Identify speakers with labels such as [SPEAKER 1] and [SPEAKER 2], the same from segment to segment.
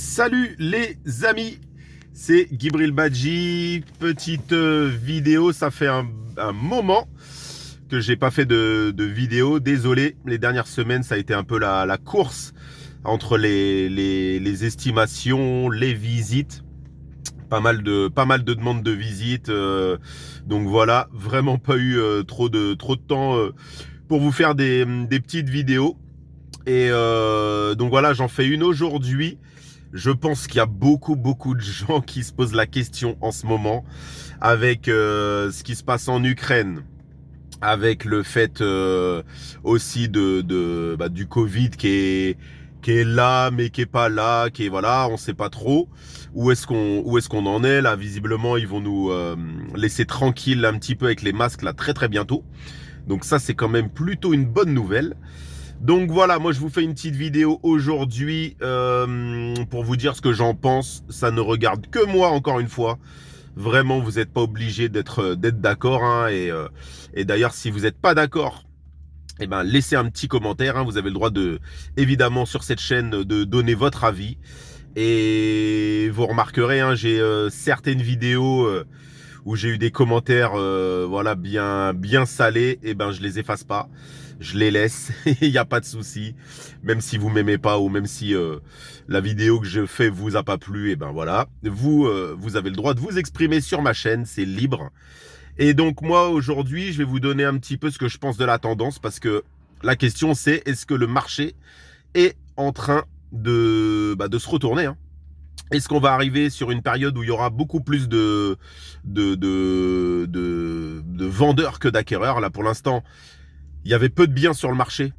[SPEAKER 1] Salut les amis, c'est Gibril Badji. Petite vidéo, ça fait un moment que j'ai pas fait de vidéo. Désolé, les dernières semaines, ça a été un peu la course entre les estimations, les visites. Pas mal de demandes de visites. Donc voilà, vraiment pas eu trop de temps pour vous faire des petites vidéos. Et donc voilà, j'en fais une aujourd'hui. Je pense qu'il y a beaucoup de gens qui se posent la question en ce moment avec ce qui se passe en Ukraine, avec le fait aussi du Covid qui est là mais qui est pas là, qui est voilà, on sait pas trop où est-ce qu'on en est là. Visiblement, ils vont nous laisser tranquille un petit peu avec les masques là très bientôt. Donc ça, c'est quand même plutôt une bonne nouvelle. Donc voilà, moi je vous fais une petite vidéo aujourd'hui pour vous dire ce que j'en pense. Ça ne regarde que moi, encore une fois. Vraiment, vous n'êtes pas obligé d'être d'accord. Hein, et d'ailleurs, si vous n'êtes pas d'accord, eh ben, laissez un petit commentaire. Hein, vous avez le droit évidemment, sur cette chaîne, de donner votre avis. Et vous remarquerez, hein, j'ai certaines vidéos où j'ai eu des commentaires voilà, bien salés. Et ben, je les efface pas. Je les laisse, il n'y a pas de souci. Même si vous m'aimez pas ou même si la vidéo que je fais vous a pas plu, et ben voilà. Vous avez le droit de vous exprimer sur ma chaîne, c'est libre. Et donc moi aujourd'hui, je vais vous donner un petit peu ce que je pense de la tendance, parce que la question c'est, est-ce que le marché est en train de se retourner, hein? Est-ce qu'on va arriver sur une période où il y aura beaucoup plus de vendeurs que d'acquéreurs? Là pour l'instant, il y avait peu de biens sur le marché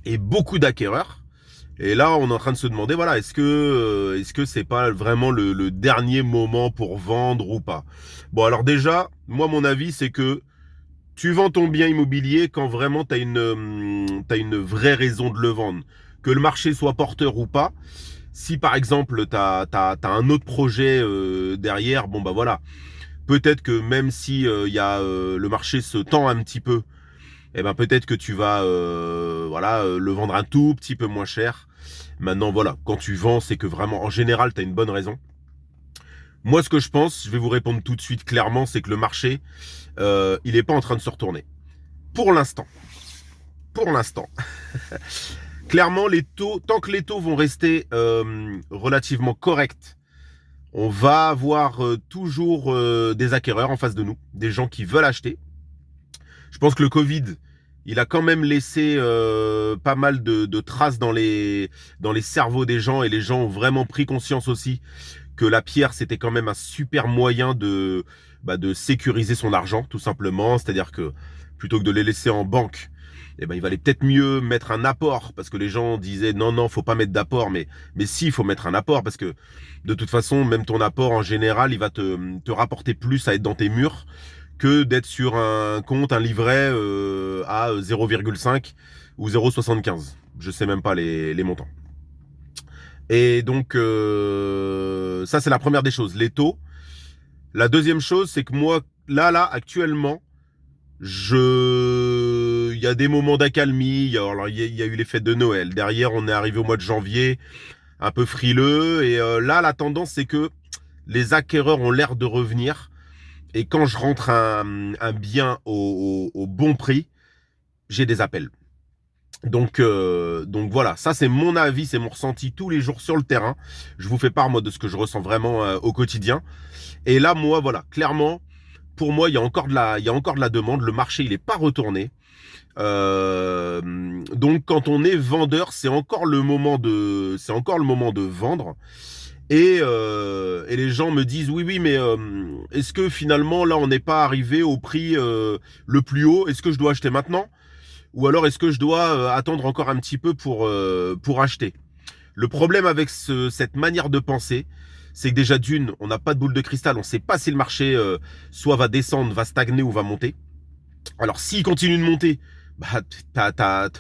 [SPEAKER 1] et beaucoup d'acquéreurs. Et là, on est en train de se demander, voilà, est-ce que c'est pas vraiment le dernier moment pour vendre ou pas? Bon, alors déjà, moi, mon avis, c'est que tu vends ton bien immobilier quand vraiment t'as une vraie raison de le vendre. Que le marché soit porteur ou pas. Si par exemple, t'as un autre projet derrière, bon bah voilà. Peut-être que même si le marché se tend un petit peu, eh ben peut-être que tu vas le vendre un tout petit peu moins cher. Maintenant voilà, quand tu vends, c'est que vraiment en général tu as une bonne raison. Moi ce que je pense, je vais vous répondre tout de suite clairement, c'est que le marché il est pas en train de se retourner. Pour l'instant. Pour l'instant. Clairement les taux, tant que les taux vont rester relativement corrects, on va avoir toujours des acquéreurs en face de nous, des gens qui veulent acheter. Je pense que le Covid, il a quand même laissé pas mal de traces dans les cerveaux des gens, et les gens ont vraiment pris conscience aussi que la pierre, c'était quand même un super moyen de sécuriser son argent, tout simplement. C'est-à-dire que plutôt que de les laisser en banque, eh ben, il valait peut-être mieux mettre un apport, parce que les gens disaient non, faut pas mettre d'apport, mais si, il faut mettre un apport, parce que de toute façon, même ton apport, en général, il va te rapporter plus à être dans tes murs que d'être sur un compte, un livret à 0,5 ou 0,75. Je sais même pas les montants. Et donc, ça, c'est la première des choses, les taux. La deuxième chose, c'est que moi, là, actuellement, il y a des moments d'accalmie. Il y a eu les fêtes de Noël. Derrière, on est arrivé au mois de janvier, un peu frileux. Et là, la tendance, c'est que les acquéreurs ont l'air de revenir. Et quand je rentre un bien au bon prix, j'ai des appels. Donc voilà, ça c'est mon avis, c'est mon ressenti tous les jours sur le terrain. Je vous fais part, moi, de ce que je ressens vraiment au quotidien. Et là, moi, voilà, clairement, pour moi, il y a encore de la demande. Le marché, il n'est pas retourné. Donc quand on est vendeur, c'est encore le moment de vendre. Et les gens me disent oui, mais est-ce que finalement là on n'est pas arrivé au prix le plus haut? Est-ce que je dois acheter maintenant? Ou alors est-ce que je dois attendre encore un petit peu pour acheter? Le problème avec cette manière de penser, c'est que déjà d'une, on n'a pas de boule de cristal, on ne sait pas si le marché soit va descendre, va stagner ou va monter. Alors s'il continue de monter,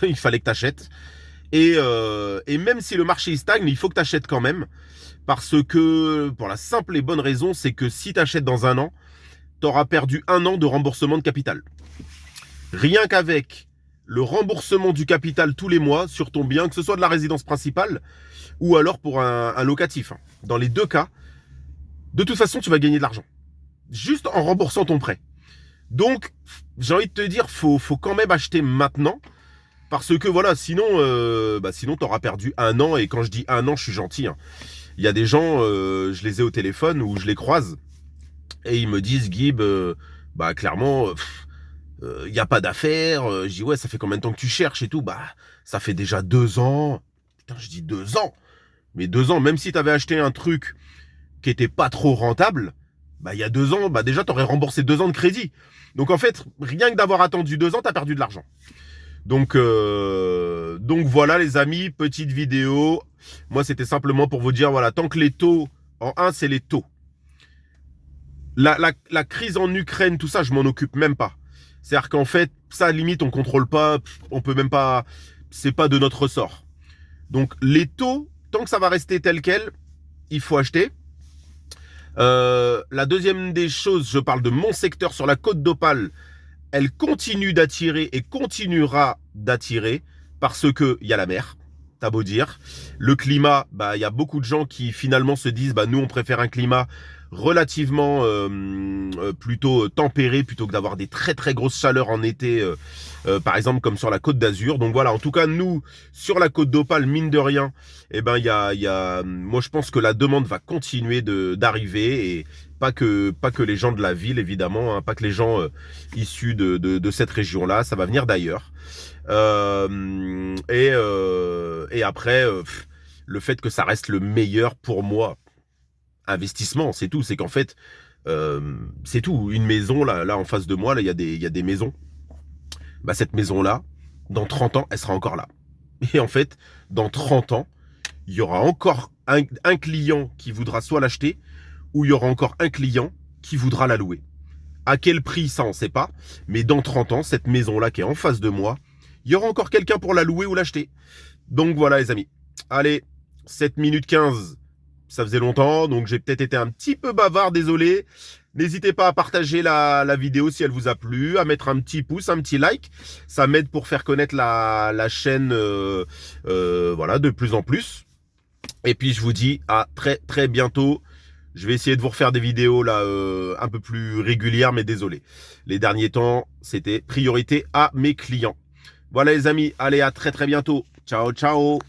[SPEAKER 1] il fallait que tu achètes. Et même si le marché il stagne, il faut que tu achètes quand même. Parce que, pour la simple et bonne raison, c'est que si tu achètes dans un an, tu auras perdu un an de remboursement de capital. Rien qu'avec le remboursement du capital tous les mois sur ton bien, que ce soit de la résidence principale ou alors pour un locatif. Dans les deux cas, de toute façon, tu vas gagner de l'argent. Juste en remboursant ton prêt. Donc, j'ai envie de te dire, faut quand même acheter maintenant. Parce que voilà, sinon t'auras perdu un an. Et quand je dis un an, je suis gentil. Il y a des gens, je les ai au téléphone ou je les croise. Et ils me disent, Guib, clairement, il n'y a pas d'affaires. Je dis, ouais, ça fait combien de temps que tu cherches et tout? Bah, ça fait déjà 2 ans. Putain, je dis 2 ans. Mais 2 ans, même si tu avais acheté un truc qui était pas trop rentable, il y a 2 ans, déjà, tu aurais remboursé 2 ans de crédit. Donc, en fait, rien que d'avoir attendu 2 ans, tu as perdu de l'argent. Donc voilà, les amis, petite vidéo. Moi, c'était simplement pour vous dire, voilà, tant que les taux, c'est les taux. La crise en Ukraine, tout ça, je m'en occupe même pas. C'est-à-dire qu'en fait, ça, limite, on contrôle pas, on peut même pas, c'est pas de notre ressort. Donc, les taux, tant que ça va rester tel quel, il faut acheter. La deuxième des choses, je parle de mon secteur sur la côte d'Opale. Elle continue d'attirer et continuera d'attirer parce que il y a la mer. T'as beau dire. Le climat, il y a beaucoup de gens qui finalement se disent, nous on préfère un climat relativement plutôt tempéré plutôt que d'avoir des très très grosses chaleurs en été, par exemple comme sur la côte d'Azur. Donc voilà, en tout cas nous sur la côte d'Opale, mine de rien, moi je pense que la demande va continuer d'arriver et pas que les gens de la ville évidemment, pas que les gens issus de cette région-là, ça va venir d'ailleurs. Et après, le fait que ça reste le meilleur pour moi investissement, c'est tout. C'est qu'en fait, c'est tout. Une maison, là en face de moi, là, il y a des maisons. Cette maison-là, dans 30 ans, elle sera encore là. Et en fait, dans 30 ans, il y aura encore un client qui voudra soit l'acheter, ou il y aura encore un client qui voudra la louer. À quel prix, ça, on ne sait pas. Mais dans 30 ans, cette maison-là qui est en face de moi, il y aura encore quelqu'un pour la louer ou l'acheter. Donc voilà, les amis. Allez, 7 minutes 15. Ça faisait longtemps, donc j'ai peut-être été un petit peu bavard, désolé. N'hésitez pas à partager la vidéo si elle vous a plu, à mettre un petit pouce, un petit like. Ça m'aide pour faire connaître la chaîne voilà, de plus en plus. Et puis je vous dis à très très bientôt. Je vais essayer de vous refaire des vidéos là un peu plus régulières, mais désolé. Les derniers temps, c'était priorité à mes clients. Voilà les amis, allez à très très bientôt. Ciao, ciao.